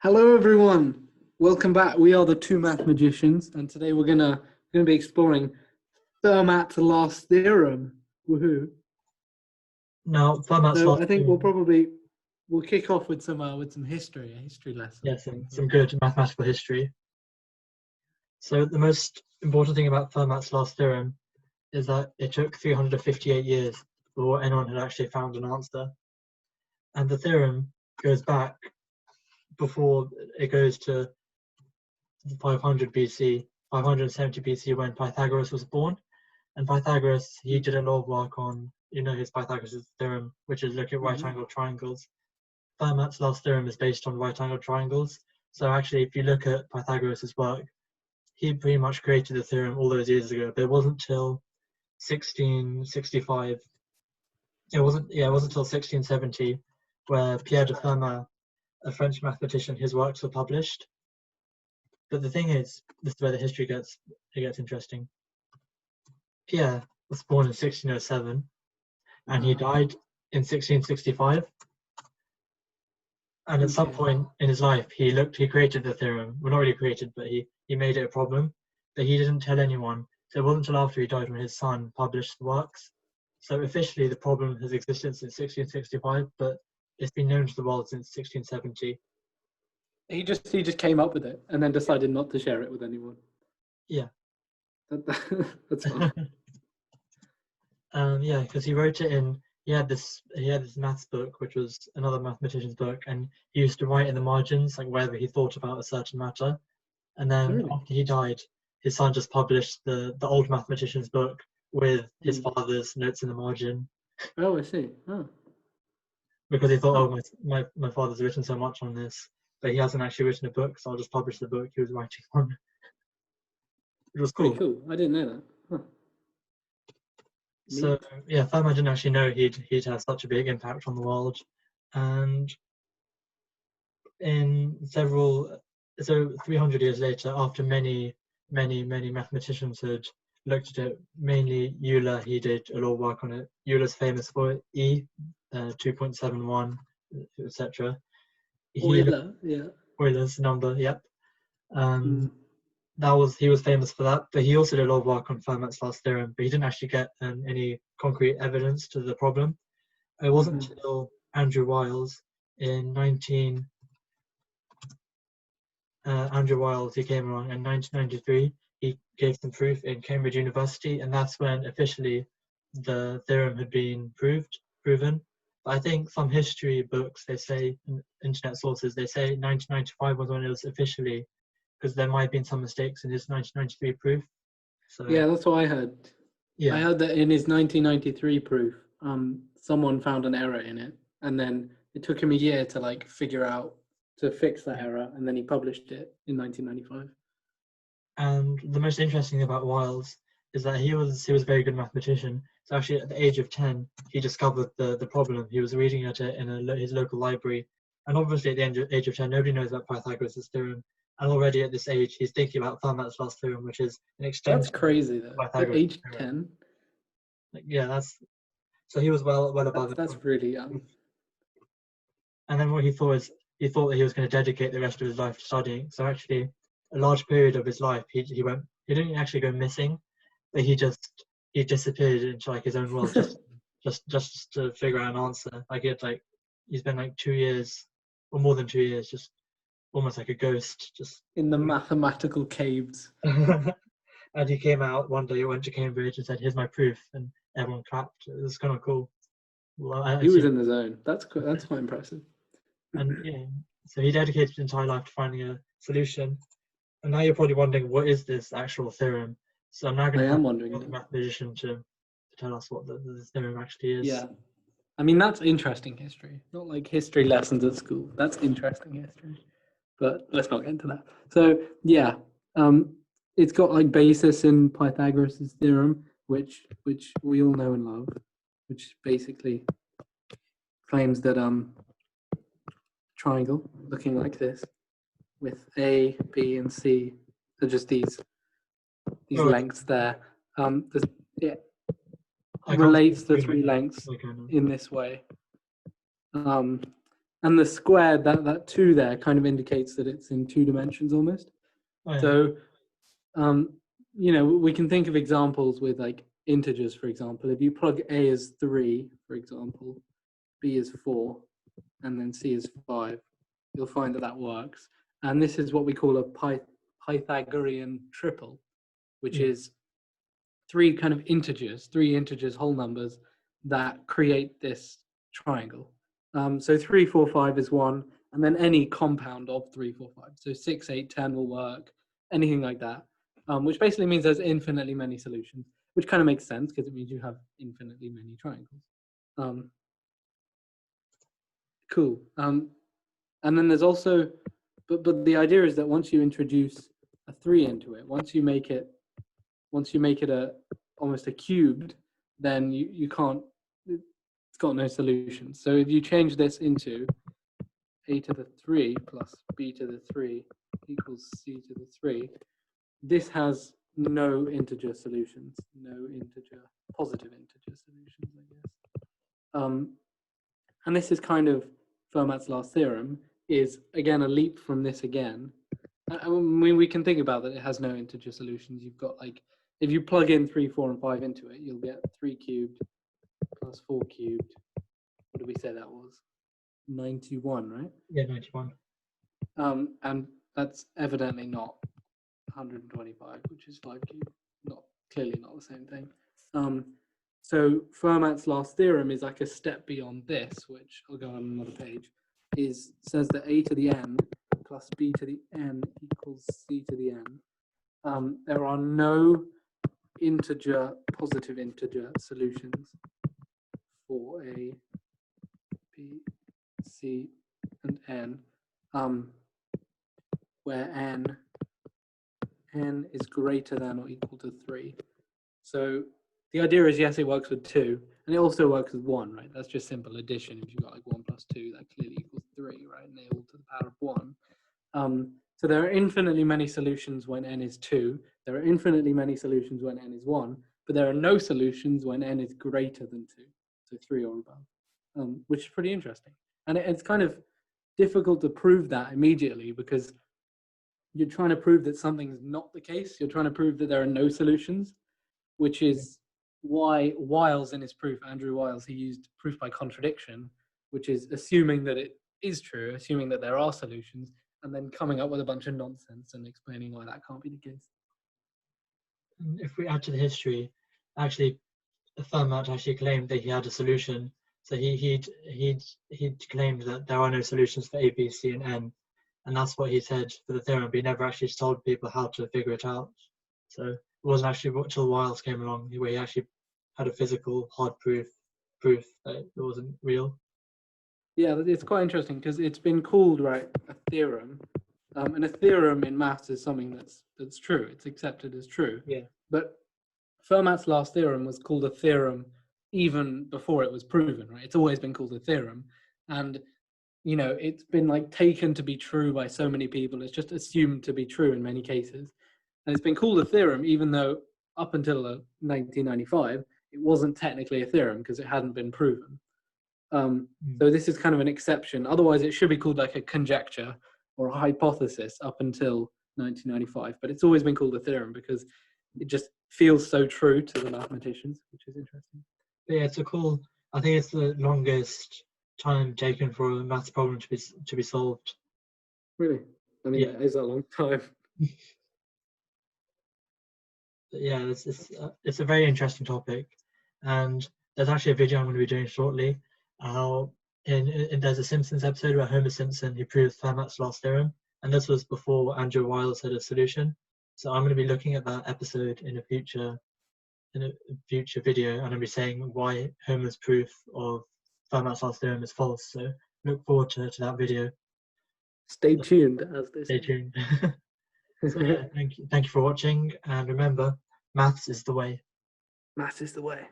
Hello, everyone. Welcome back. We are the two mathematicians, and today we're gonna be exploring Fermat'sLastTheorem. Woohoo! Now, Fermat's So last I think theorem, we'll kick off with some history, a history lesson. yes, some good mathematical history. So the most important thing about Fermat's last theorem is that it took 358 years before anyone had actually found an answer. And the theorem goes back before it goes to 500 BC, 570 BC when Pythagoras was born. And Pythagoras, he did a lot of work on, his Pythagoras' theorem, which is look at right-angled triangles. Fermat's last theorem is based on right-angled triangles. So actually, if you look at Pythagoras' work, he pretty much created the theorem all those years ago. But it wasn't till 1665. It wasn't until 1670 where Pierre de Fermat, a French mathematician, his works were published. But the thing is, this is where the history gets interesting. Pierre was born in 1607, and he died in 1665. And at some point in his life, he created the theorem. Well, not really created, but he made it a problem. But he didn't tell anyone. So it wasn't until after he died when his son published the works. So officially, the problem has existed since 1665, but it's been known to the world since 1670. He just came up with it and then decided not to share it with anyone. Yeah. That's fine. Yeah, because he wrote it in. He had this maths book, which was another mathematician's book, and he used to write in the margins like wherever he thought about a certain matter. And then after he died, his son just published the old mathematician's book with his father's notes in the margin. Oh, I see. Oh. Because he thought, my father's written so much on this, but he hasn't actually written a book, so I'll just publish the book he was writing on. It was cool. Pretty cool. I didn't know that. Huh. So yeah, Fermat didn't actually know he'd have such a big impact on the world, and in 300 years later, after many mathematicians had looked at it, mainly Euler, he did a lot of work on it. Euler's famous for E, 2.71, etc. Euler's number, yep. He was famous for that, but he also did a lot of work on Fermat's last theorem, but he didn't actually get any concrete evidence to the problem. It wasn't until Andrew Wiles in Andrew Wiles, he came along in 1993. He gave some proof in Cambridge University, and that's when officially the theorem had been proven. But I think some history books, they say, internet sources, they say 1995 was when it was officially, because there might have been some mistakes in his 1993 proof. So yeah, that's what I heard. Yeah. I heard that in his 1993 proof, someone found an error in it, and then it took him a year to to fix that error, and then he published it in 1995. And the most interesting thing about Wiles is that he was a very good mathematician. So actually, at the age of 10, he discovered the problem. He was reading at it in his local library, and obviously at the age of 10, nobody knows about Pythagoras' theorem. And already at this age, he's thinking about Fermat's last theorem, which is an extension. That's crazy, though. At age 10. Yeah, so he was well above it. That's really young. And then what he thought that he was going to dedicate the rest of his life to studying. So actually, a large period of his life, he didn't actually go missing, but he disappeared into like his own world just to figure out an answer. He spent like 2 years or more than 2 years, just almost like a ghost, just in the mathematical caves. And he came out one day, he went to Cambridge and said, "Here's my proof," and everyone clapped. It was kind of cool. Well, he was in the zone. That's quite impressive. And yeah, so he dedicated his entire life to finding a solution. And now you're probably wondering, what is this actual theorem? So I'm now going to have a mathematician to tell us what the theorem actually is. Yeah. I mean, that's interesting history. Not like history lessons at school. That's interesting history. But let's not get into that. So yeah, it's got like basis in Pythagoras' theorem, which we all know and love, which basically claims that triangle looking like this with A, B, and C are just these lengths there. It relates the three lengths in this way. And the square, that 2 there kind of indicates that it's in 2 dimensions almost. Oh, yeah. So, we can think of examples with like integers, for example. If you plug A as 3, for example, B is 4, and then C is 5, you'll find that works. And this is what we call a Pythagorean triple, which is 3 kind of integers, 3 integers, whole numbers that create this triangle. So 3, 4, 5 is 1, and then any compound of 3, 4, 5. So 6, 8, 10 will work, anything like that, which basically means there's infinitely many solutions, which kind of makes sense because it means you have infinitely many triangles. Cool. And then there's also, but the idea is that once you introduce a 3 into it, once you make it almost a cubed, then you can't, it's got no solution. So if you change this into a to the 3 plus b to the 3 equals c to the 3, this has no integer solutions, positive integer solutions, I guess. And this is kind of Fermat's last theorem, is again a leap from this again. I mean, we can think about that it has no integer solutions. You've got like, if you plug in 3, 4, and 5 into it, you'll get 3 cubed plus 4 cubed. What did we say that was? 91, right? Yeah, 91. And that's evidently not 125, which is 5 cubed. Clearly not the same thing. So Fermat's last theorem is like a step beyond this, which I'll go on another page. Says that a to the n plus b to the n equals c to the n. There are no positive integer solutions for a, b, c, and n, where n is greater than or equal to 3. So the idea is, yes, it works with 2, and it also works with 1, right? That's just simple addition. If you've got like 1 plus 2, that clearly equals 3, right? And they're all to the power of 1. So there are infinitely many solutions when n is 2. There are infinitely many solutions when n is 1, but there are no solutions when n is greater than 2, so 3 or above, which is pretty interesting. And it's kind of difficult to prove that immediately because you're trying to prove that something's not the case. You're trying to prove that there are no solutions, which is why Wiles in his proof, Andrew Wiles, he used proof by contradiction, which is assuming that it is true, assuming that there are solutions, and then coming up with a bunch of nonsense and explaining why that can't be the case. If we add to the history, actually, Fermat actually claimed that he had a solution. So he'd claimed that there are no solutions for A, B, C, and N, and that's what he said for the theorem. But he never actually told people how to figure it out. So it wasn't actually until Wiles came along where he actually had a physical, hard proof that it wasn't real. Yeah, it's quite interesting because it's been called, right, a theorem, and a theorem in maths is something that's true. It's accepted as true. Yeah. But Fermat's last theorem was called a theorem even before it was proven, right? It's always been called a theorem, and it's been like taken to be true by so many people. It's just assumed to be true in many cases, and it's been called a theorem even though up until 1995 it wasn't technically a theorem because it hadn't been proven. So this is kind of an exception. Otherwise, it should be called like a conjecture or a hypothesis up until 1995. But it's always been called a theorem because it just feels so true to the mathematicians, which is interesting. But yeah, it's I think it's the longest time taken for a maths problem to be solved. Really? I mean, yeah. That is a long time. Yeah, it's a very interesting topic, and there's actually a video I'm going to be doing shortly. There's a Simpsons episode where Homer Simpson he proves Fermat's last theorem, and this was before Andrew Wiles had a solution. So I'm going to be looking at that episode in a future video, and I'll be saying why Homer's proof of Fermat's last theorem is false. So look forward to that video. Stay tuned, as they say. Stay tuned. So yeah, thank you for watching, and remember, maths is the way. Maths is the way.